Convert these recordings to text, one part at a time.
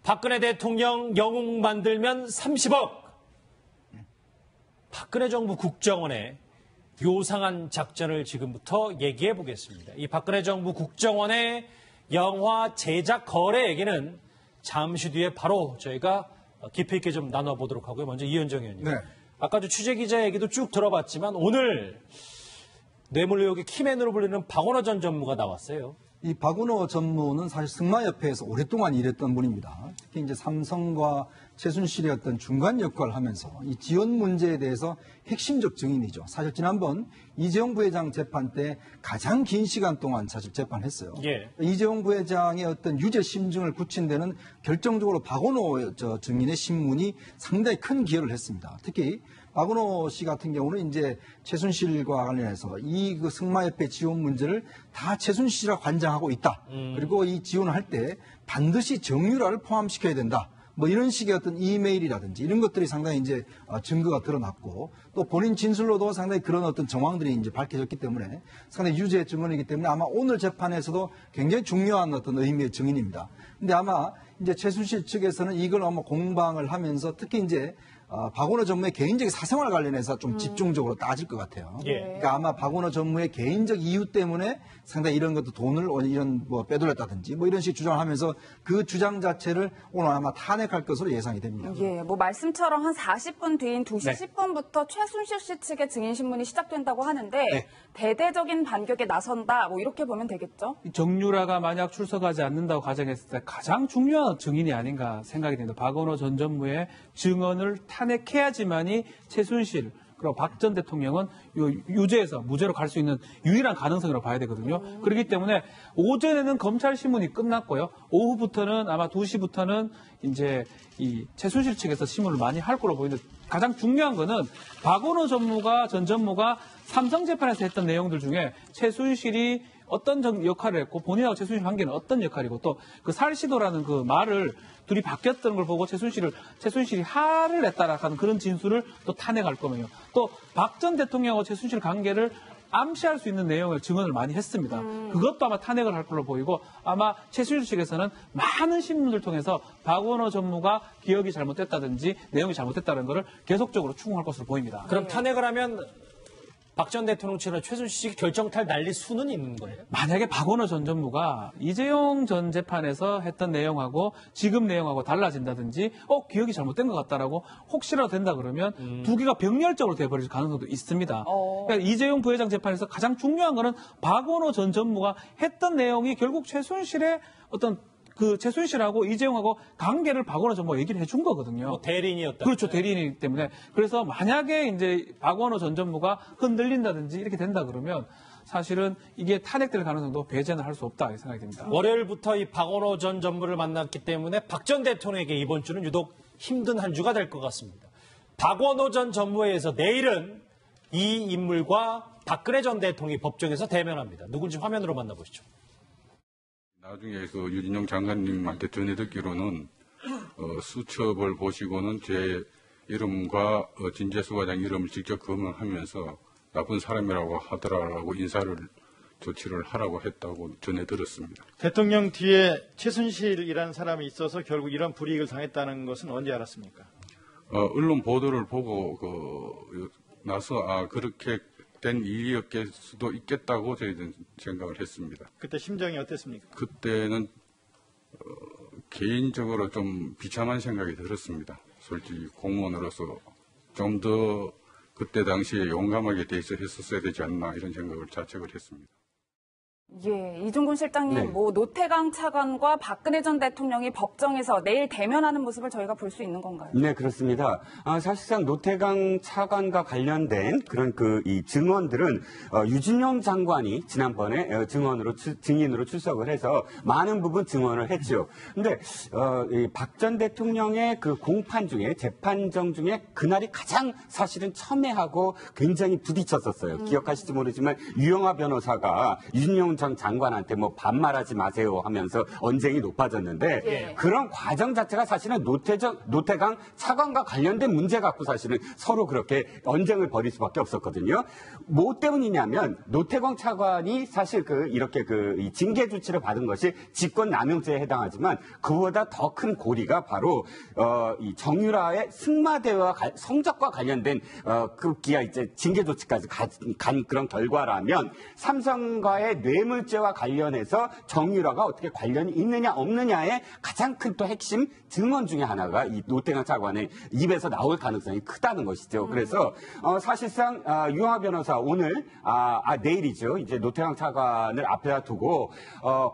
박근혜 대통령 영웅 만들면 30억. 박근혜 정부 국정원의 요상한 작전을 지금부터 얘기해 보겠습니다. 이 박근혜 정부 국정원의 영화 제작 거래 얘기는 잠시 뒤에 바로 저희가 깊이 있게 좀 나눠보도록 하고요. 먼저 이현정 의원님. 네. 아까 취재기자 얘기도 쭉 들어봤지만 오늘 뇌물 의혹의 키맨으로 불리는 박원호 전 전무가 나왔어요. 이 박원호 전무는 사실 승마협회에서 오랫동안 일했던 분입니다. 특히 이제 삼성과 최순실의 어떤 중간 역할을 하면서 이 지원 문제에 대해서 핵심적 증인이죠. 사실 지난번 이재용 부회장 재판 때 가장 긴 시간 동안 사실 재판했어요. 예. 이재용 부회장의 어떤 유죄 심증을 굳힌 데는 결정적으로 박원호 증인의 신문이 상당히 큰 기여를 했습니다. 특히 박원호 씨 같은 경우는 이제 최순실과 관련해서 이 승마협회 지원 문제를 다 최순실이라 관장하고 있다. 그리고 이 지원을 할 때 반드시 정유라를 포함시켜야 된다. 뭐 이런 식의 어떤 이메일이라든지 이런 것들이 상당히 이제 증거가 드러났고 또 본인 진술로도 상당히 그런 어떤 정황들이 이제 밝혀졌기 때문에 상당히 유죄 증언이기 때문에 아마 오늘 재판에서도 굉장히 중요한 어떤 의미의 증인입니다. 근데 아마 이제 최순실 측에서는 이걸 아마 공방을 하면서 특히 이제 박원호 전무의 개인적인 사생활 관련해서 좀 집중적으로 따질 것 같아요. 예. 그러니까 아마 박원호 전무의 개인적 이유 때문에 상당히 이런 것도 돈을 이런 뭐 빼돌렸다든지 뭐 이런 식 주장을 하면서 그 주장 자체를 오늘 아마 탄핵할 것으로 예상이 됩니다. 예, 뭐 말씀처럼 한 40분 뒤인 2시 네. 10분부터 최순실 씨 측의 증인 신문이 시작된다고 하는데 네. 대대적인 반격에 나선다 뭐 이렇게 보면 되겠죠? 정유라가 만약 출석하지 않는다고 가정했을 때 가장 중요한 증인이 아닌가 생각이 됩니다. 박원호 전 전무의 증언을 탄핵해야지만이 최순실 그리고 박 전 대통령은 유죄에서 무죄로 갈 수 있는 유일한 가능성이라고 봐야 되거든요. 그렇기 때문에 오전에는 검찰 신문이 끝났고요. 오후부터는 아마 2시부터는 이제 이 최순실 측에서 신문을 많이 할 거로 보이는데 가장 중요한 거는 박원호 전 전무가 삼성 재판에서 했던 내용들 중에 최순실이 어떤 역할을 했고 본인하고 최순실 관계는 어떤 역할이고 또 그 살시도라는 그 말을 둘이 바뀌었던 걸 보고 최순실이 화를 냈다라는 그런 진술을 또 탄핵할 거면요. 또 박 전 대통령하고 최순실 관계를 암시할 수 있는 내용을 증언을 많이 했습니다. 그것도 아마 탄핵을 할 걸로 보이고 아마 최순실 측에서는 많은 신문을 통해서 박원호 전무가 기억이 잘못됐다든지 내용이 잘못됐다는 것을 계속적으로 추궁할 것으로 보입니다. 그럼 탄핵을 하면 박 전 대통령처럼 최순실 결정탈 날릴 수는 있는 거예요? 만약에 박원호 전 전무가 이재용 전 재판에서 했던 내용하고 지금 내용하고 달라진다든지 기억이 잘못된 것 같다라고 혹시라도 된다 그러면 두 개가 병렬적으로 돼버릴 가능성도 있습니다. 그러니까 이재용 부회장 재판에서 가장 중요한 거는 박원호 전 전무가 했던 내용이 결국 최순실의 어떤 그 최순실하고 이재용하고 관계를 박원호 전무가 얘기를 해준 거거든요. 뭐 대리인이었다. 그렇죠. 대리인이기 때문에. 그래서 만약에 이제 박원호 전 전무가 흔들린다든지 이렇게 된다 그러면 사실은 이게 탄핵될 가능성도 배제는 할 수 없다 생각이 듭니다. 월요일부터 이 박원호 전 전무를 만났기 때문에 박 전 대통령에게 이번 주는 유독 힘든 한 주가 될 것 같습니다. 박원호 전 전무에 의해서 내일은 이 인물과 박근혜 전 대통령이 법정에서 대면합니다. 누군지 화면으로 만나보시죠. 나중에 그 유진용 장관님한테 전해 듣기로는 수첩을 보시고는 제 이름과 진재수 과장 이름을 직접 검명하면서 나쁜 사람이라고 하더라라고 인사를 조치를 하라고 했다고 전해 들었습니다. 대통령 뒤에 최순실이라는 사람이 있어서 결국 이런 불이익을 당했다는 것은 언제 알았습니까? 언론 보도를 보고 나서 그렇게 된 일이었을 수도 있겠다고 저희는 생각을 했습니다. 그때 심정이 어땠습니까? 그때는 개인적으로 좀 비참한 생각이 들었습니다. 솔직히 공무원으로서 좀 더 그때 당시에 용감하게 대처했었어야 되지 않나 이런 생각을 자책을 했습니다. 예, 이종근 실장님, 네. 뭐 노태강 차관과 박근혜 전 대통령이 법정에서 내일 대면하는 모습을 저희가 볼 수 있는 건가요? 네, 그렇습니다. 사실상 노태강 차관과 관련된 그런 이 증언들은 유진영 장관이 지난번에 증인으로 출석을 해서 많은 부분 증언을 했죠. 근데 박 전 대통령의 그 공판 중에 재판정 중에 그날이 가장 사실은 첨예하고 굉장히 부딪혔었어요. 기억하실지 모르지만 유영하 변호사가 유진영 전 장관한테 뭐 반말하지 마세요 하면서 언쟁이 높아졌는데 예. 그런 과정 자체가 사실은 노태강 차관과 관련된 문제 갖고 사실은 서로 그렇게 언쟁을 벌일 수밖에 없었거든요. 뭐 때문이냐면 노태강 차관이 사실 이렇게 이 징계 조치를 받은 것이 직권남용죄에 해당하지만 그보다 더 큰 고리가 바로 이 정유라의 승마대회와 성적과 관련된 급기야 이제 징계 조치까지 간 그런 결과라면 삼성과의 뇌물죄와 관련해서 정유라가 어떻게 관련이 있느냐 없느냐의 가장 큰 또 핵심 증언 중에 하나가 이 노태강 차관의 입에서 나올 가능성이 크다는 것이죠. 그래서 사실상 유영하 변호사 오늘 내일이죠. 이제 노태강 차관을 앞에다 두고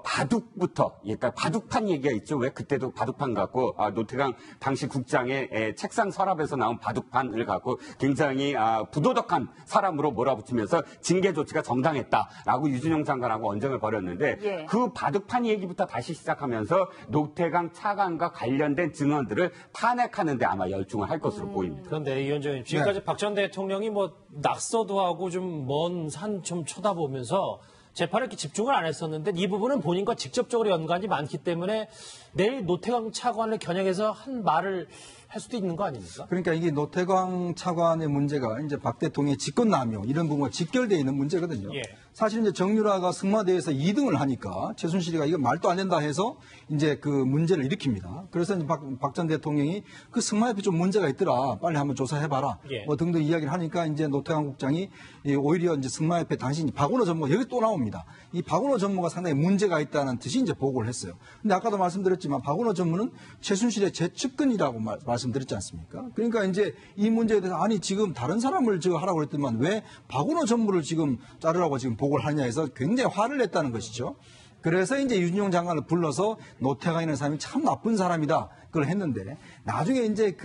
바둑부터 그러니까 바둑판 얘기가 있죠. 왜 그때도 바둑판 갖고 노태강 당시 국장의 책상 서랍에서 나온 바둑판을 갖고 굉장히 부도덕한 사람으로 몰아붙이면서 징계 조치가 정당했다라고 유진용 장관하고 언쟁을 벌였는데 예. 그 바둑판 얘기부터 다시 시작하면서 노태강 차관과 관련된 증언들을 탄핵하는 데 아마 열중을 할 것으로 보입니다. 그런데 이 위원장님, 지금까지 박 전 대통령이 뭐 낙서도 하고 좀 먼 산 좀 쳐다보면서 재판에 이렇게 집중을 안 했었는데 이 부분은 본인과 직접적으로 연관이 많기 때문에 내일 노태강 차관을 겨냥해서 한 말을 할 수도 있는 거 아닙니까? 그러니까 이게 노태강 차관의 문제가 이제 박 대통령의 직권남용 이런 부분과 직결되어 있는 문제거든요. 예. 사실 이제 정유라가 승마대회에서 2등을 하니까 최순실이가 이거 말도 안 된다 해서 이제 그 문제를 일으킵니다. 그래서 이제 박 전 대통령이 그 승마협회 좀 문제가 있더라. 빨리 한번 조사해봐라. 예. 뭐 등등 이야기를 하니까 이제 노태강 국장이 오히려 이제 승마협회 당시 박원호 전무가 여기 또 나옵니다. 이 박원호 전무가 상당히 문제가 있다는 뜻이 이제 보고를 했어요. 근데 아까도 말씀드렸지만 박원호 전무는 최순실의 제측근이라고 말씀드렸지 않습니까? 그러니까 이제 이 문제에 대해서 아니 지금 다른 사람을 지금 하라고 그랬더만 왜 박원호 전무를 지금 자르라고 지금 보고를 하냐 해서 굉장히 화를 냈다는 것이죠. 그래서 이제 유진용 장관을 불러서 노태강이라는 사람이 참 나쁜 사람이다. 그걸 했는데 나중에 이제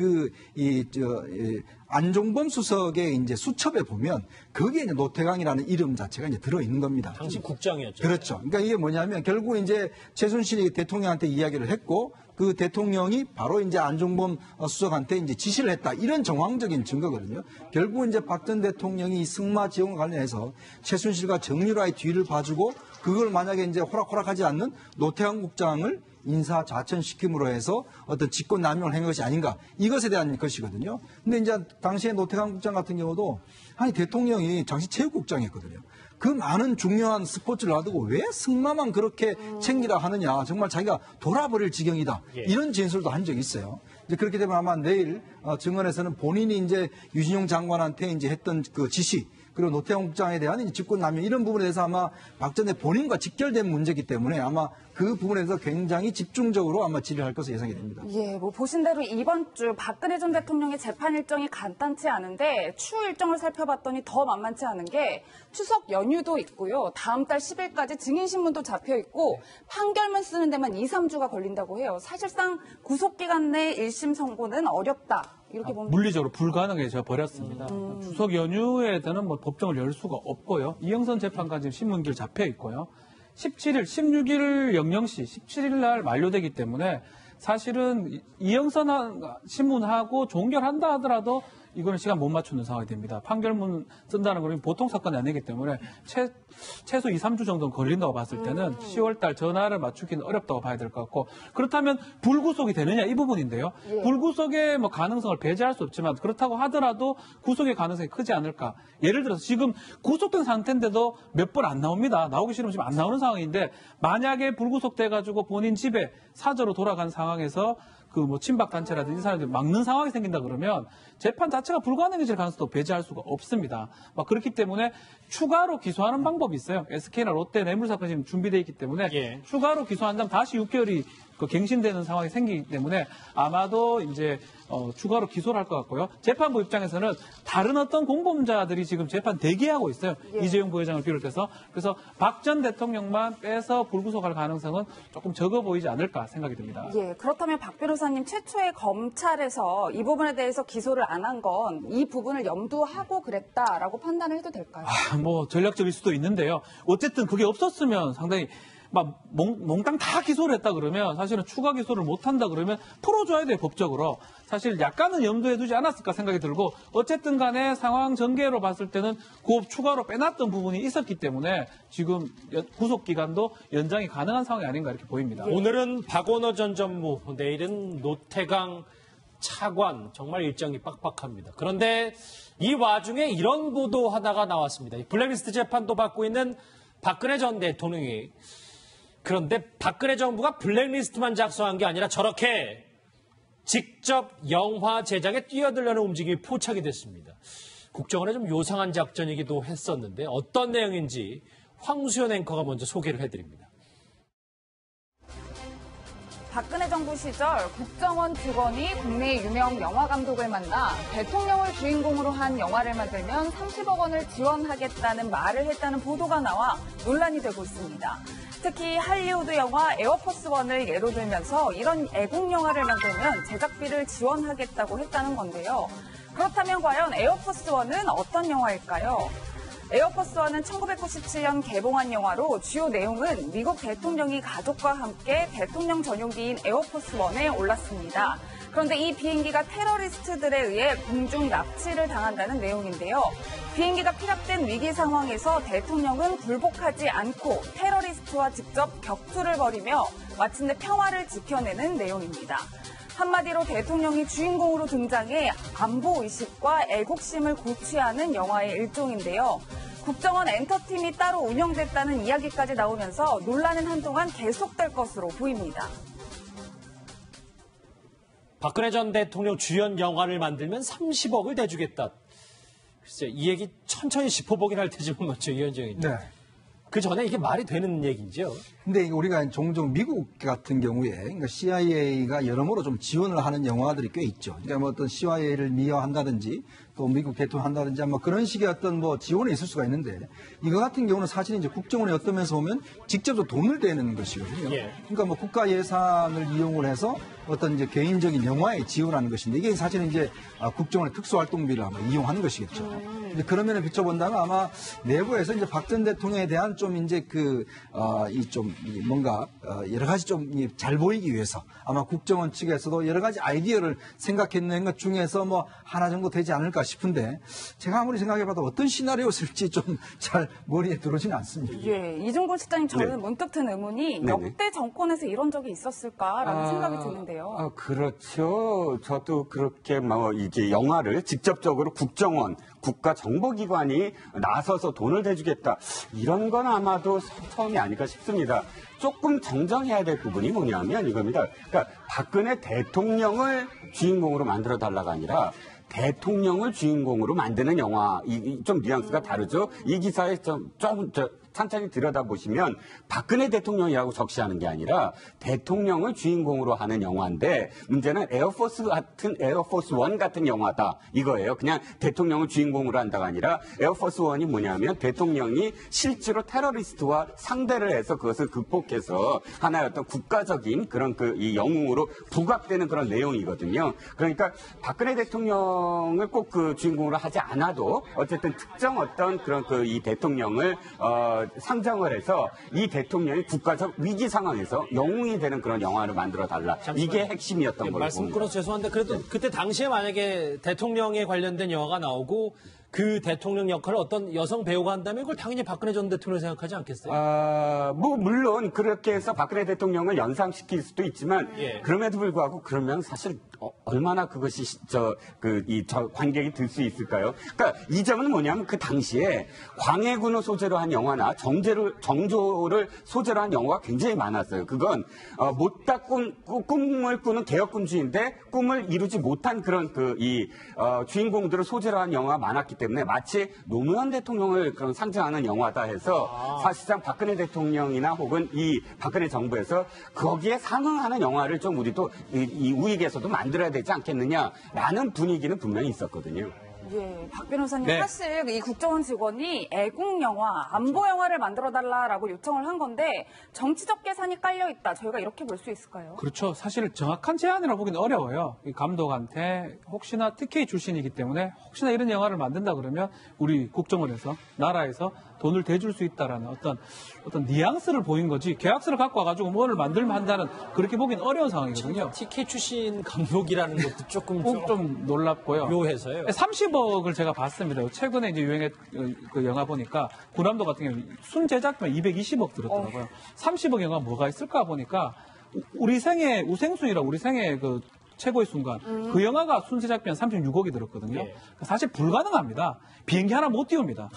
안종범 수석의 이제 수첩에 보면 거기에 이제 노태강이라는 이름 자체가 이제 들어 있는 겁니다. 당시 국장이었죠. 그렇죠. 그러니까 이게 뭐냐면 결국 이제 최순실이 대통령한테 이야기를 했고 그 대통령이 바로 이제 안종범 수석한테 이제 지시를 했다. 이런 정황적인 증거거든요. 결국 이제 박 전 대통령이 승마 지원과 관련해서 최순실과 정유라의 뒤를 봐주고 그걸 만약에 이제 호락호락하지 않는 노태강 국장을 인사 좌천시킴으로 해서 어떤 직권 남용을 한 것이 아닌가 이것에 대한 것이거든요. 근데 이제 당시에 노태강 국장 같은 경우도 아니 대통령이 당시 체육국장이었거든요. 그 많은 중요한 스포츠를 놔두고 왜 승마만 그렇게 챙기라 하느냐. 정말 자기가 돌아버릴 지경이다. 예. 이런 진술도 한 적이 있어요. 이제 그렇게 되면 아마 내일 증언에서는 본인이 이제 유진용 장관한테 이제 했던 그 지시 그리고 노태강 국장에 대한 직권남용 이런 부분에 대해서 아마 박 전 대통령 본인과 직결된 문제이기 때문에 아마 그 부분에 대해서 굉장히 집중적으로 아마 질의할 것으로 예상이 됩니다. 예, 뭐 보신 대로 이번 주 박근혜 전 대통령의 재판 일정이 간단치 않은데 추후 일정을 살펴봤더니 더 만만치 않은 게 추석 연휴도 있고요. 다음 달 10일까지 증인신문도 잡혀 있고 판결문 쓰는 데만 2, 3주가 걸린다고 해요. 사실상 구속기간 내 1심 선고는 어렵다. 이렇게 보면 물리적으로 불가능해져 버렸습니다. 추석 연휴에는 뭐 법정을 열 수가 없고요. 이영선 재판관 지금 신문길 잡혀 있고요. 17일, 16일 00시, 17일 날 만료되기 때문에 사실은 이영선 신문하고 종결한다 하더라도 이거는 시간 못 맞추는 상황이 됩니다. 판결문 쓴다는 건 보통 사건이 아니기 때문에 최소 2, 3주 정도는 걸린다고 봤을 때는 10월달 전화를 맞추기는 어렵다고 봐야 될 것 같고 그렇다면 불구속이 되느냐 이 부분인데요. 예. 불구속의 뭐 가능성을 배제할 수 없지만 그렇다고 하더라도 구속의 가능성이 크지 않을까. 예를 들어서 지금 구속된 상태인데도 몇 번 안 나옵니다. 나오기 싫으면 지금 안 나오는 상황인데 만약에 불구속돼가지고 본인 집에 사저로 돌아간 상황에서 그 뭐 친박 단체라든지 이 사람들이 막는 상황이 생긴다 그러면 재판 자체가 불가능해질 가능성도 배제할 수가 없습니다. 막 그렇기 때문에 추가로 기소하는 방법이 있어요. SK나 롯데 뇌물 사건이 지금 준비되어 있기 때문에 예. 추가로 기소한다면 다시 6개월이 갱신되는 상황이 생기기 때문에 아마도 이제 추가로 기소를 할 것 같고요. 재판부 입장에서는 다른 어떤 공범자들이 지금 재판 대기하고 있어요. 예. 이재용 부회장을 비롯해서. 그래서 박 전 대통령만 빼서 불구속할 가능성은 조금 적어 보이지 않을까 생각이 듭니다. 예, 그렇다면 박 변호사님 최초에 검찰에서 이 부분에 대해서 기소를 안 한 건 이 부분을 염두하고 그랬다라고 판단을 해도 될까요? 뭐 전략적일 수도 있는데요. 어쨌든 그게 없었으면 상당히 막 몽땅 다 기소를 했다 그러면 사실은 추가 기소를 못 한다 그러면 풀어줘야 돼요, 법적으로. 사실 약간은 염두에 두지 않았을까 생각이 들고 어쨌든 간에 상황 전개로 봤을 때는 그 추가로 빼놨던 부분이 있었기 때문에 지금 구속 기간도 연장이 가능한 상황이 아닌가 이렇게 보입니다. 오늘은 박원호 전 전무, 내일은 노태강 차관, 정말 일정이 빡빡합니다. 그런데 이 와중에 이런 보도 하나가 나왔습니다. 블랙리스트 재판도 받고 있는 박근혜 전 대통령이, 그런데 박근혜 정부가 블랙리스트만 작성한 게 아니라 저렇게 직접 영화 제작에 뛰어들려는 움직임이 포착이 됐습니다. 국정원의 좀 요상한 작전이기도 했었는데 어떤 내용인지 황수연 앵커가 먼저 소개를 해드립니다. 박근혜 정부 시절 국정원 직원이 국내 유명 영화 감독을 만나 대통령을 주인공으로 한 영화를 만들면 30억 원을 지원하겠다는 말을 했다는 보도가 나와 논란이 되고 있습니다. 특히 할리우드 영화 에어포스원을 예로 들면서 이런 애국 영화를 만들면 제작비를 지원하겠다고 했다는 건데요. 그렇다면 과연 에어포스원은 어떤 영화일까요? 에어포스원은 1997년 개봉한 영화로 주요 내용은 미국 대통령이 가족과 함께 대통령 전용기인 에어포스원에 올랐습니다. 그런데 이 비행기가 테러리스트들에 의해 공중 납치를 당한다는 내용인데요. 비행기가 피랍된 위기 상황에서 대통령은 굴복하지 않고 테러리스트와 직접 격투를 벌이며 마침내 평화를 지켜내는 내용입니다. 한마디로 대통령이 주인공으로 등장해 안보의식과 애국심을 고취하는 영화의 일종인데요. 국정원 엔터팀이 따로 운영됐다는 이야기까지 나오면서 논란은 한동안 계속될 것으로 보입니다. 박근혜 전 대통령 주연 영화를 만들면 30억을 대주겠다. 글쎄, 이 얘기 천천히 짚어보긴 할 테지만 먼저 위원장님. 네. 그 전에 이게 말이 되는 얘기죠? 근데 우리가 종종 미국 같은 경우에 그러니까 CIA가 여러모로 좀 지원을 하는 영화들이 꽤 있죠. 그러니까 뭐 어떤 CIA를 미화한다든지 또 미국 대통령한다든지 뭐 그런 식의 어떤 뭐 지원이 있을 수가 있는데 이거 같은 경우는 사실 이제 국정원의 어떤 면에서 보면 직접적으로 돈을 대는 것이거든요. 예. 그러니까 뭐 국가 예산을 이용을 해서 어떤 이제 개인적인 영화에 지원하는 것인데 이게 사실은 이제 국정원의 특수활동비를 아마 이용하는 것이겠죠. 근데 그런 면에 비춰본다면 아마 내부에서 이제 박 전 대통령에 대한 좀 이제 뭔가 여러 가지 좀 잘 보이기 위해서 아마 국정원 측에서도 여러 가지 아이디어를 생각했는 것 중에서 뭐 하나 정도 되지 않을까 싶은데 제가 아무리 생각해봐도 어떤 시나리오였을지 좀 잘 머리에 들어오지는 않습니다. 예, 이종곤 실장님 저는 네. 문득 든 의문이 네네. 역대 정권에서 이런 적이 있었을까라는 생각이 드는데요. 그렇죠. 저도 그렇게 이제 영화를 직접적으로 국정원, 국가정보기관이 나서서 돈을 대주겠다. 이런 건 아마도 처음이 아닐까 싶습니다. 조금 정정해야 될 부분이 뭐냐면 이겁니다. 그러니까 박근혜 대통령을 주인공으로 만들어 달라가 아니라 대통령을 주인공으로 만드는 영화. 좀 뉘앙스가 다르죠. 이 기사에 천천히 들여다보시면 박근혜 대통령이라고 적시하는 게 아니라 대통령을 주인공으로 하는 영화인데 문제는 에어포스 원 같은 영화다 이거예요. 그냥 대통령을 주인공으로 한다가 아니라 에어포스 원이 뭐냐면 대통령이 실제로 테러리스트와 상대를 해서 그것을 극복해서 하나의 어떤 국가적인 그런 이 영웅으로 부각되는 그런 내용이거든요. 그러니까 박근혜 대통령을 꼭 그 주인공으로 하지 않아도 어쨌든 특정 어떤 그런 이 대통령을 상정을 해서 이 대통령이 국가적 위기 상황에서 영웅이 되는 그런 영화를 만들어 달라. 이게 핵심이었던 걸로 말씀 봅니다. 끊어서 죄송한데 그래도 그때 당시에 만약에 대통령에 관련된 영화가 나오고 그 대통령 역할을 어떤 여성 배우가 한다면 그걸 당연히 박근혜 전 대통령 생각하지 않겠어요? 물론 그렇게 해서 박근혜 대통령을 연상시킬 수도 있지만 예. 그럼에도 불구하고 그러면 사실 얼마나 그것이 관객이 들 수 있을까요? 그러니까 이 점은 뭐냐면 그 당시에 광해군을 소재로 한 영화나 정조를 소재로 한 영화가 굉장히 많았어요. 그건 못다 꿈을 꾸는 개혁군주인데 꿈을 이루지 못한 그런 주인공들을 소재로 한 영화가 많았기 때문에 마치 노무현 대통령을 그런 상징하는 영화다 해서 사실상 박근혜 대통령이나 혹은 이 박근혜 정부에서 거기에 상응하는 영화를 좀 우리도 이 우익에서도 만들어야 되지 않겠느냐라는 분위기는 분명히 있었거든요. 예, 박 변호사님 네. 사실 이 국정원 직원이 애국 영화, 안보 영화를 만들어 달라라고 요청을 한 건데 정치적 계산이 깔려 있다. 저희가 이렇게 볼 수 있을까요? 그렇죠. 사실 정확한 제안이라고 보기는 어려워요. 이 감독한테 혹시나 TK 출신이기 때문에 혹시나 이런 영화를 만든다 그러면 우리 국정원에서 나라에서 돈을 대줄 수 있다라는 어떤 뉘앙스를 보인 거지 계약서를 갖고 와가지고 뭐를 만들면 한다는 그렇게 보기는 어려운 상황이거든요. TK 출신 감독이라는 것도 조금 좀 놀랍고요. 묘해서요. 30억을 제가 봤습니다. 최근에 이제 유행했 그 영화 보니까 구남도 같은 경우 순제작비만 220억 들었더라고요. 30억 영화 뭐가 있을까 보니까 우리 생애 우생순이라 우리 생애 그 최고의 순간 그 영화가 순제작비 한 36억이 들었거든요. 예. 사실 불가능합니다. 비행기 하나 못 띄웁니다.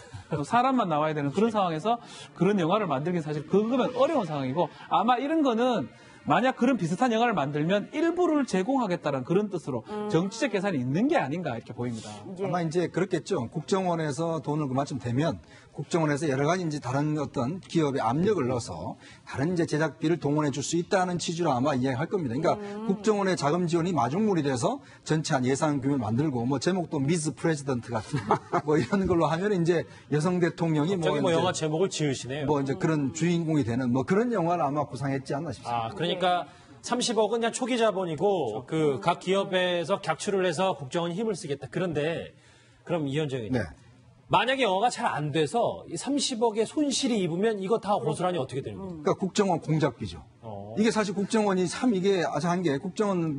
사람만 나와야 되는 그런 상황에서 그런 영화를 만들긴 사실 그거면 어려운 상황이고 아마 이런 거는 만약 그런 비슷한 영화를 만들면 일부를 제공하겠다는 그런 뜻으로 정치적 계산이 있는 게 아닌가 이렇게 보입니다. 예. 아마 이제 그렇겠죠. 국정원에서 돈을 그만큼 되면 국정원에서 여러 가지 이제 다른 어떤 기업에 압력을 넣어서 다른 이제 제작비를 동원해 줄 수 있다는 취지로 아마 이야기할 겁니다. 그러니까 국정원의 자금 지원이 마중물이 돼서 전체 한 예산 규모를 만들고 뭐 제목도 미스 프레지던트 같은 뭐 이런 걸로 하면 이제 여성 대통령이 갑자기 뭐 이제 영화 제목을 지으시네요. 뭐 이제 그런 주인공이 되는 뭐 그런 영화를 아마 구상했지 않나 싶습니다. 아, 그러니까 30억은 그냥 초기 자본이고 그 각 기업에서 격추를 해서 국정원이 힘을 쓰겠다. 그런데 그럼 이현정 의원님. 네. 만약에 영화가 잘 안 돼서 이 30억의 손실이 입으면 이거 다 고스란히 어떻게 되는 거예요? 그러니까 국정원 공작비죠. 이게 사실 국정원이 참 이게 아장한 게 국정원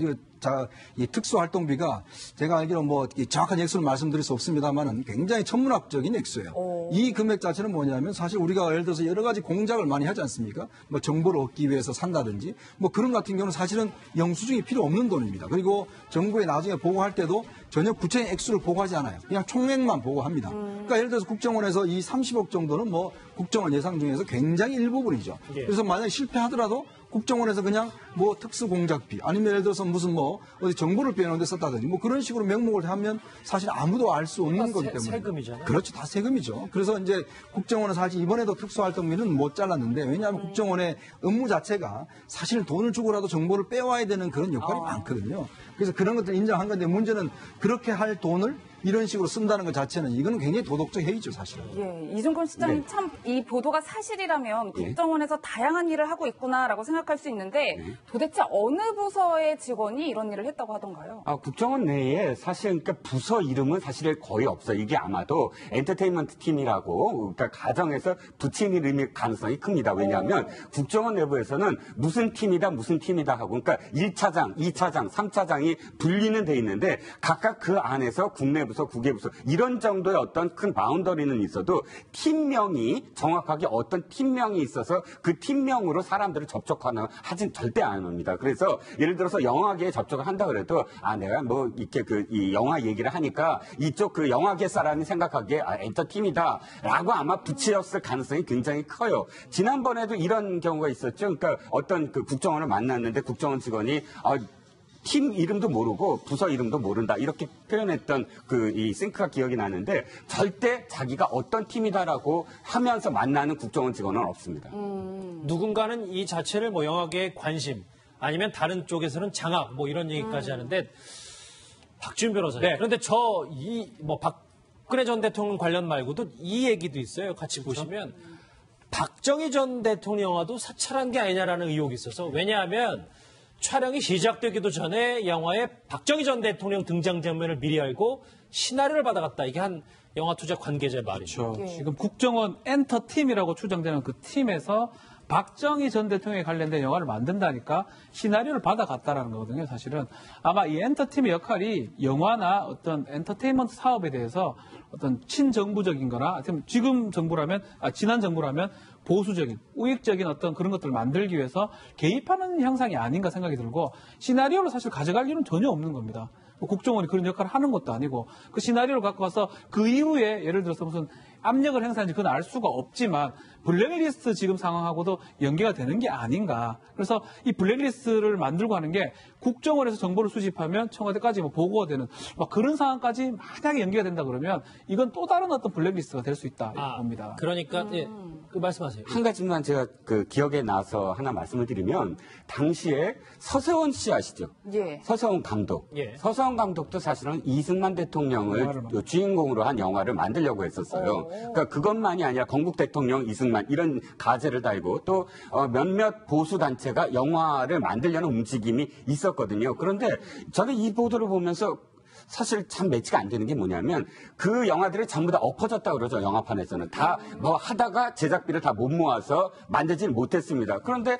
이 특수활동비가 제가 알기로 뭐 정확한 액수를 말씀드릴 수 없습니다만은 굉장히 천문학적인 액수예요. 이 금액 자체는 뭐냐면 사실 우리가 예를 들어서 여러 가지 공작을 많이 하지 않습니까? 뭐 정보를 얻기 위해서 산다든지 뭐 그런 같은 경우는 사실은 영수증이 필요 없는 돈입니다. 그리고 정부에 나중에 보고할 때도 전혀 구체적인 액수를 보고하지 않아요. 그냥 총액만 보고합니다. 그러니까 예를 들어서 국정원에서 이 30억 정도는 뭐 국정원 예산 중에서 굉장히 일부분이죠. 예. 그래서 만약에 실패하더라도 국정원에서 그냥 뭐 특수공작비 아니면 예를 들어서 무슨 뭐 어디 정보를 빼놓은 데 썼다든지 뭐 그런 식으로 명목을 하면 사실 아무도 알 수 없는 거기 때문에. 세금이잖아요. 그렇죠. 다 세금이죠. 그래서 이제 국정원은 사실 이번에도 특수활동비는 못 잘랐는데 왜냐하면 국정원의 업무 자체가 사실 돈을 주고라도 정보를 빼와야 되는 그런 역할이 많거든요. 그래서 그런 것들 인정한 건데 문제는 그렇게 할 돈을 이런 식으로 쓴다는 것 자체는 이거는 굉장히 도덕적 해이죠, 사실은. 예, 이종건 시장님 네. 참 이 보도가 사실이라면 국정원에서 다양한 일을 하고 있구나라고 생각할 수 있는데 도대체 어느 부서의 직원이 이런 일을 했다고 하던가요? 국정원 내에 사실 그러니까 부서 이름은 사실 거의 없어요. 이게 아마도 엔터테인먼트 팀이라고 그러니까 가정에서 붙인 이름일 가능성이 큽니다. 왜냐하면 국정원 내부에서는 무슨 팀이다 하고 그러니까 1차장, 2차장, 3차장이 분리는 돼 있는데 각각 그 안에서 국내부서, 국외부서 이런 정도의 어떤 큰 바운더리는 있어도 팀명이 정확하게 어떤 팀명이 있어서 그 팀명으로 사람들을 접촉하는 하진 절대 안 합니다. 그래서 예를 들어서 영화계에 접촉을 한다 그래도 내가 뭐 이렇게 이 영화 얘기를 하니까 이쪽 그 영화계 사람이 생각하기에 엔터팀이다라고 아마 붙였을 가능성이 굉장히 커요. 지난번에도 이런 경우가 있었죠. 그러니까 어떤 그 국정원을 만났는데 국정원 직원이 팀 이름도 모르고 부서 이름도 모른다 이렇게 표현했던 이 싱크가 기억이 나는데 절대 자기가 어떤 팀이다라고 하면서 만나는 국정원 직원은 없습니다. 누군가는 이 자체를 뭐 영화계의 관심 아니면 다른 쪽에서는 장악 뭐 이런 얘기까지 하는데 박지훈 변호사님. 네. 그런데 뭐 박근혜 전 대통령 관련 말고도 이 얘기도 있어요. 같이 보시면 박정희 전 대통령 영화도 사찰한 게 아니냐라는 의혹이 있어서 왜냐하면 촬영이 시작되기도 전에 영화에 박정희 전 대통령 등장 장면을 미리 알고 시나리오를 받아갔다. 이게 한 영화 투자 관계자의 말이죠. 그렇죠. 지금 국정원 엔터팀이라고 추정되는 그 팀에서 박정희 전 대통령에 관련된 영화를 만든다니까 시나리오를 받아갔다라는 거거든요. 사실은 아마 이 엔터팀의 역할이 영화나 어떤 엔터테인먼트 사업에 대해서 어떤 친정부적인 거나 지금 정부라면 지난 정부라면 보수적인 우익적인 어떤 그런 것들을 만들기 위해서 개입하는 형상이 아닌가 생각이 들고 시나리오를 사실 가져갈 일은 전혀 없는 겁니다. 국정원이 그런 역할을 하는 것도 아니고 그 시나리오를 갖고 와서 그 이후에 예를 들어서 무슨 압력을 행사하는지 그건 알 수가 없지만 블랙리스트 지금 상황하고도 연계가 되는 게 아닌가. 그래서 이 블랙리스트를 만들고 하는 게 국정원에서 정보를 수집하면 청와대까지 뭐 보고가 되는 막 그런 상황까지 만약에 연계가 된다 그러면 이건 또 다른 어떤 블랙리스트가 될 수 있다 이렇게 봅니다. 그러니까 말씀하세요. 한 가지만 제가 그 기억에 나서 하나 말씀을 드리면 당시에 서세원 씨 아시죠? 예. 서세원 감독. 예. 서세원 감독도 사실은 이승만 대통령을 주인공으로 한 영화를 만들려고 했었어요. 그러니까 그것만이 아니라 건국 대통령 이승만 이런 가제를 달고 또 몇몇 보수 단체가 영화를 만들려는 움직임이 있었거든요. 그런데 저는 이 보도를 보면서 사실 참 매치가 안 되는 게 뭐냐면 그 영화들이 전부 다 엎어졌다 그러죠. 영화판에서는 다 뭐 하다가 제작비를 다 못 모아서 만들지 못했습니다. 그런데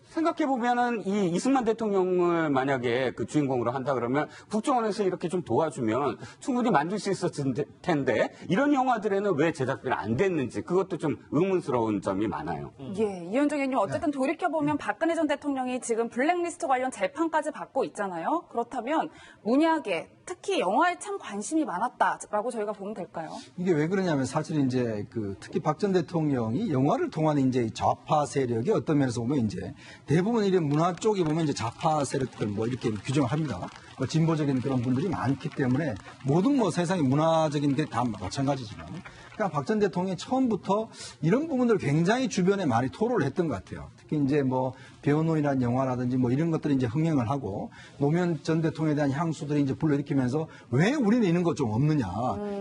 생각해 보면은 이 이승만 대통령을 만약에 그 주인공으로 한다 그러면 국정원에서 이렇게 좀 도와주면 충분히 만들 수 있었을 텐데 이런 영화들에는 왜 제작비를 안 됐는지 그것도 좀 의문스러운 점이 많아요. 예, 이현정 의원님 어쨌든 돌이켜보면 박근혜 전 대통령이 지금 블랙리스트 관련 재판까지 받고 있잖아요. 그렇다면 문학에 특히 영화에 참 관심이 많았다라고 저희가 보면 될까요? 이게 왜 그러냐면 사실 이제 특히 박 전 대통령이 영화를 통한 이제 좌파 세력이 어떤 면에서 보면 이제 대부분 이런 문화 쪽에 보면 이제 좌파 세력들 뭐 이렇게 규정을 합니다. 뭐 진보적인 그런 분들이 많기 때문에 모든 뭐 세상의 문화적인 게 다 마찬가지지만 그러니까 박 전 대통령이 처음부터 이런 부분들을 굉장히 주변에 많이 토로를 했던 것 같아요. 특히 이제 뭐 배우노이라는 영화라든지 뭐 이런 것들이 이제 흥행을 하고 노무현 전 대통령에 대한 향수들이 이제 불러일으키면서 왜 우리는 이런 것 좀 없느냐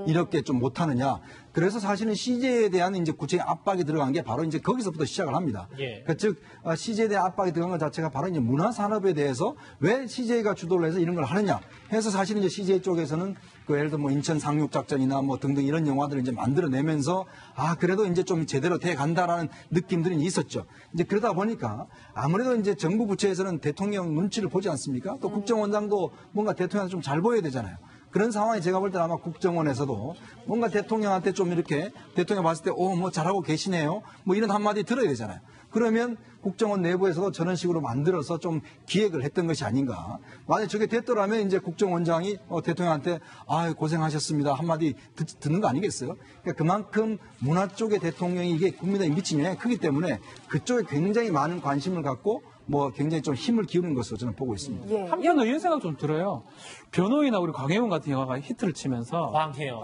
이렇게 좀 못하느냐. 그래서 사실은 CJ에 대한 이제 구체적인 압박이 들어간 게 바로 이제 거기서부터 시작을 합니다. 예. 즉 CJ에 대한 압박이 들어간 것 자체가 바로 이제 문화 산업에 대해서 왜 CJ가 주도를 해서 이런 걸 하느냐 해서 사실은 이제 CJ 쪽에서는 그 예를 들어 뭐 인천 상륙 작전이나 뭐 등등 이런 영화들을 이제 만들어내면서 그래도 이제 좀 제대로 돼 간다라는 느낌들이 있었죠. 이제 그러다 보니까 아무래도 이제 정부 부처에서는 대통령 눈치를 보지 않습니까? 또 국정원장도 뭔가 대통령한테 좀 잘 보여야 되잖아요. 그런 상황에 제가 볼 때는 아마 국정원에서도 뭔가 대통령한테 좀 이렇게 대통령 봤을 때 뭐 잘하고 계시네요. 뭐 이런 한마디 들어야 되잖아요. 그러면 국정원 내부에서도 저런 식으로 만들어서 좀 기획을 했던 것이 아닌가. 만약 저게 됐더라면 이제 국정원장이 대통령한테 고생하셨습니다. 한마디 듣는 거 아니겠어요? 그러니까 그만큼 문화 쪽의 대통령이 이게 국민에 미친 영향이 크기 때문에 그쪽에 굉장히 많은 관심을 갖고 뭐 굉장히 좀 힘을 기울이는 것으로 저는 보고 있습니다. 예. 한편으로 이런 생각 좀 들어요. 변호인이나 우리 광해문 같은 영화가 히트를 치면서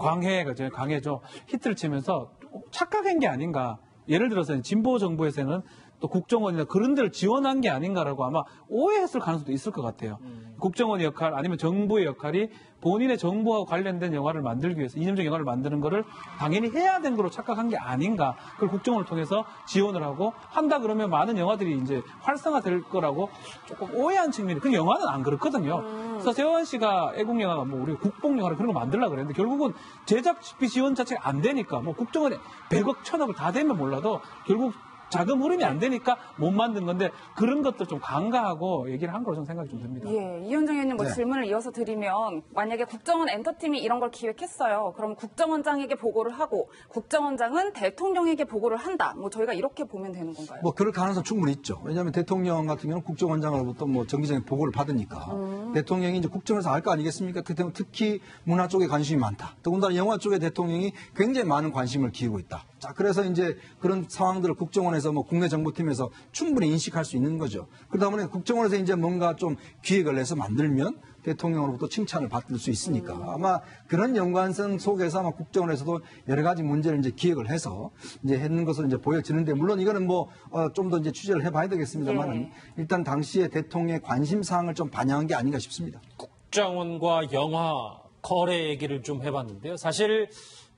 광해죠. 히트를 치면서 착각한 게 아닌가. 예를 들어서 진보 정부에서는 또 국정원이나 그런 데를 지원한 게 아닌가라고 아마 오해했을 가능성도 있을 것 같아요. 국정원의 역할 아니면 정부의 역할이 본인의 정부와 관련된 영화를 만들기 위해서 이념적 영화를 만드는 거를 당연히 해야 되는 거로 착각한 게 아닌가. 그걸 국정원을 통해서 지원을 하고 한다 그러면 많은 영화들이 이제 활성화될 거라고 조금 오해한 측면이. 그 영화는 안 그렇거든요. 그래서 세원 씨가 애국 영화가 뭐 우리 국뽕 영화를 그런 거 만들려고 그랬는데 결국은 제작비 지원 자체가 안 되니까 뭐 국정원에 100억, 1000억을 다 되면 몰라도 결국 자금 흐름이 안 되니까 못 만든 건데 그런 것들 좀 간과하고 얘기를 한 거로 저는 생각이 좀 듭니다. 예, 이현정 의원님 뭐 질문을 이어서 드리면 만약에 국정원 엔터팀이 이런 걸 기획했어요. 그럼 국정원장에게 보고를 하고 국정원장은 대통령에게 보고를 한다. 뭐 저희가 이렇게 보면 되는 건가요? 뭐 그럴 가능성 충분히 있죠. 왜냐하면 대통령 같은 경우는 국정원장으로부터 뭐 정기적인 보고를 받으니까 대통령이 이제 국정에서 알 거 아니겠습니까? 특히 문화 쪽에 관심이 많다. 더군다나 영화 쪽에 대통령이 굉장히 많은 관심을 기울이고 있다. 자, 그래서 이제 그런 상황들을 국정원에서 뭐 국내 정보팀에서 충분히 인식할 수 있는 거죠. 그러다 보니 국정원에서 이제 뭔가 좀 기획을 해서 만들면 대통령으로부터 칭찬을 받을 수 있으니까 아마 그런 연관성 속에서 아마 국정원에서도 여러 가지 문제를 이제 기획을 해서 이제 했는 것으로 이제 보여지는데 물론 이거는 뭐 좀 더 이제 취재를 해봐야 되겠습니다만 일단 당시에 대통령의 관심 사항을 좀 반영한 게 아닌가 싶습니다. 국정원과 영화 거래 얘기를 좀 해봤는데요. 사실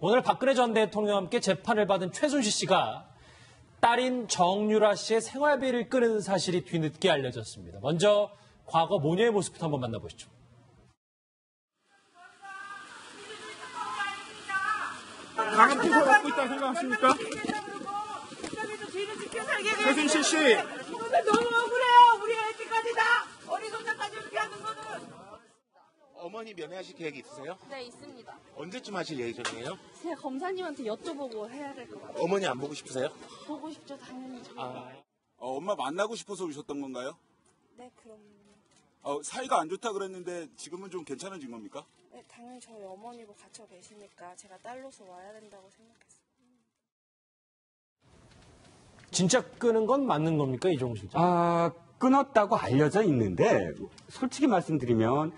오늘 박근혜 전 대통령과 함께 재판을 받은 최순실 씨가 딸인 정유라 씨의 생활비를 끄는 사실이 뒤늦게 알려졌습니다. 먼저 과거 모녀의 모습부터 한번 만나보시죠. 강한 피서 갖고 있다고 생각하십니까? 최순실 씨. 너무 억울해요. 우리 애들까지 다 어리송장까지 이렇게 하는 거는. 어머니 면회하실 계획 있으세요? 네, 있습니다. 언제쯤 하실 예정이에요? 제가 검사님한테 여쭤보고 해야 될 것 같아요. 어머니 안 보고 싶으세요? 보고 싶죠, 당연히. 엄마 만나고 싶어서 오셨던 건가요? 네, 그럼. 사이가 안 좋다 그랬는데 지금은 좀 괜찮아진 겁니까? 네, 당연히 저희 어머니고 갇혀 계시니까 제가 딸로서 와야 된다고 생각했어요. 진짜 끄는 건 맞는 겁니까, 이종우 실장? 끊었다고 알려져 있는데 솔직히 말씀드리면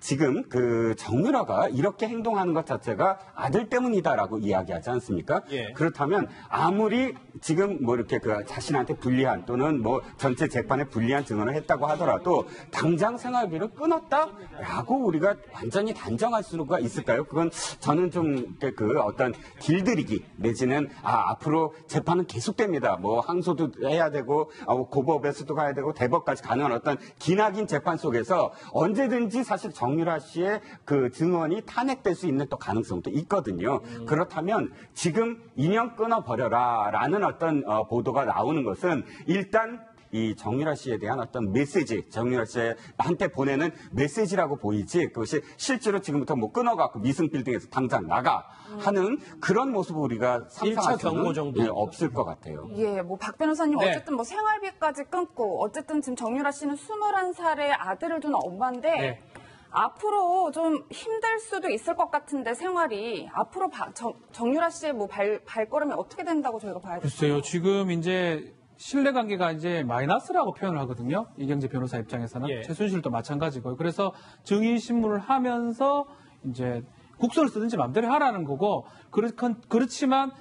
지금 그 정유라가 이렇게 행동하는 것 자체가 아들 때문이다라고 이야기하지 않습니까? 예. 그렇다면 아무리 지금 뭐 이렇게 그 자신한테 불리한 또는 뭐 전체 재판에 불리한 증언을 했다고 하더라도 당장 생활비를 끊었다라고 우리가 완전히 단정할 수가 있을까요? 그건 저는 좀 그 어떤 길들이기 내지는 앞으로 재판은 계속됩니다. 뭐 항소도 해야 되고 고법에서도 가야 되고 대법까지 가능한 어떤 기나긴 재판 속에서 언제든지 사실 정유라 씨의 그 증언이 탄핵될 수 있는 또 가능성도 있거든요. 그렇다면 지금 인연 끊어버려라라는 어떤 보도가 나오는 것은 일단 이 정유라 씨에 대한 어떤 메시지, 정유라 씨한테 보내는 메시지라고 보이지 그것이 실제로 지금부터 뭐 끊어갖고 미승빌딩에서 당장 나가 하는 그런 모습을 우리가 상상할 1차 경고 정도 없을 것 같아요. 예, 뭐 박 변호사님 네. 어쨌든 뭐 생활비까지 끊고 어쨌든 지금 정유라 씨는 21살의 아들을 둔 엄마인데 네. 앞으로 좀 힘들 수도 있을 것 같은데 생활이 앞으로 정유라 씨의 뭐 발걸음이 어떻게 된다고 저희가 봐야 될까요? 글쎄요, 지금 이제 신뢰관계가 이제 마이너스라고 표현을 하거든요. 이경재 변호사 입장에서는. 예. 최순실도 마찬가지고요. 그래서 증인 신문을 하면서 이제 국서를 쓰든지 마음대로 하라는 거고, 그렇지만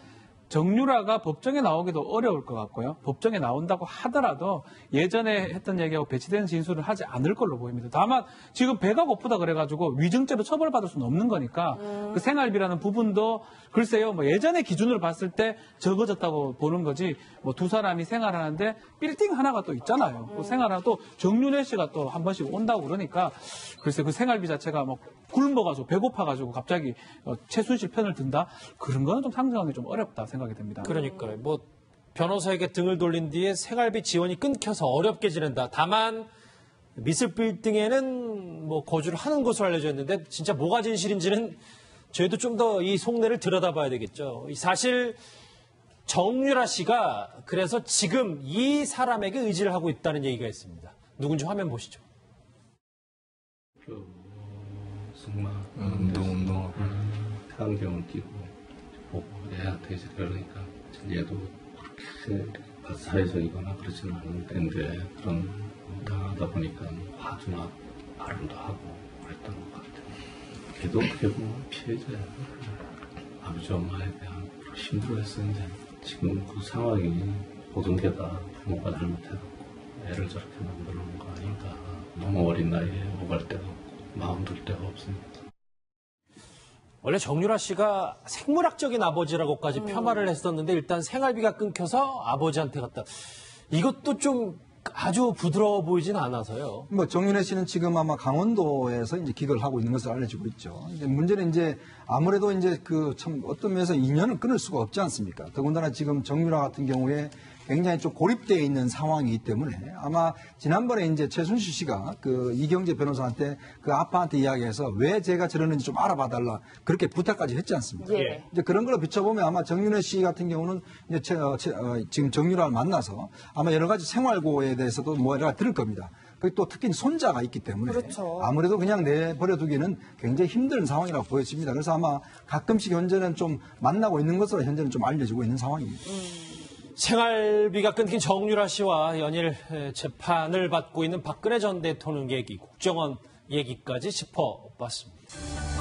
정유라가 법정에 나오기도 어려울 것 같고요. 법정에 나온다고 하더라도 예전에 했던 얘기하고 배치된 진술을 하지 않을 걸로 보입니다. 다만 지금 배가 고프다 그래가지고 위증죄로 처벌받을 수는 없는 거니까 그 생활비라는 부분도 글쎄요, 뭐 예전의 기준으로 봤을 때 적어졌다고 보는 거지 뭐 두 사람이 생활하는데 빌딩 하나가 또 있잖아요. 그 생활하나 또 정윤회 씨가 또 한 번씩 온다고 그러니까 글쎄 그 생활비 자체가 뭐 굶어가지고 배고파가지고 갑자기 최순실 편을 든다? 그런 거는 좀 상정하기 좀 어렵다 생각이 됩니다. 그러니까요. 뭐 변호사에게 등을 돌린 뒤에 생활비 지원이 끊겨서 어렵게 지낸다. 다만 미술빌딩에는 뭐 거주를 하는 것으로 알려져 있는데 진짜 뭐가 진실인지는 저희도 좀 더 이 속내를 들여다봐야 되겠죠. 사실 정유라 씨가 그래서 지금 이 사람에게 의지를 하고 있다는 얘기가 있습니다. 누군지 화면 보시죠. 승마 운동하고 태안경을 끼고 보고 애한테 이제 그러니까 얘도 그렇게 사회적이거나 그러지는 않을 텐데 그런 당하다 보니까 화주나 발언도 하고 그랬던 것 같아요. 걔도 결국 피해자야. 아버지 엄마에 대한 힘들어했어요. 이제 지금 그 상황이 모든 게 다 부모가 잘못해갖고 애를 저렇게 만들어 놓은 거 아닌가. 너무 어린 나이에 오갈 데가 없고 마음 둘 데가 없습니다. 원래 정유라 씨가 생물학적인 아버지라고까지 폄하를 했었는데 일단 생활비가 끊겨서 아버지한테 갔다. 이것도 좀 아주 부드러워 보이진 않아서요. 뭐 정윤회 씨는 지금 아마 강원도에서 이제 기거를 하고 있는 것으로 알려지고 있죠. 이제 문제는 이제 아무래도 이제 그 참 어떤 면에서 인연을 끊을 수가 없지 않습니까? 더군다나 지금 정유라 같은 경우에 굉장히 좀 고립되어 있는 상황이기 때문에 아마 지난번에 이제 최순실 씨가 그 이경재 변호사한테 그 아빠한테 이야기해서 왜 제가 저러는지 좀 알아봐달라 그렇게 부탁까지 했지 않습니까? 예. 이제 그런 걸 비춰보면 아마 정윤회 씨 같은 경우는 이제 지금 정유라를 만나서 아마 여러 가지 생활고에 대해서도 뭐 여러 가지 들을 겁니다. 또 특히 손자가 있기 때문에 그렇죠. 아무래도 그냥 내버려두기는 굉장히 힘든 상황이라고 보여집니다. 그래서 아마 가끔씩 현재는 좀 만나고 있는 것으로 현재는 좀 알려지고 있는 상황입니다. 생활비가 끊긴 정유라 씨와 연일 재판을 받고 있는 박근혜 전 대통령 얘기, 국정원 얘기까지 짚어봤습니다.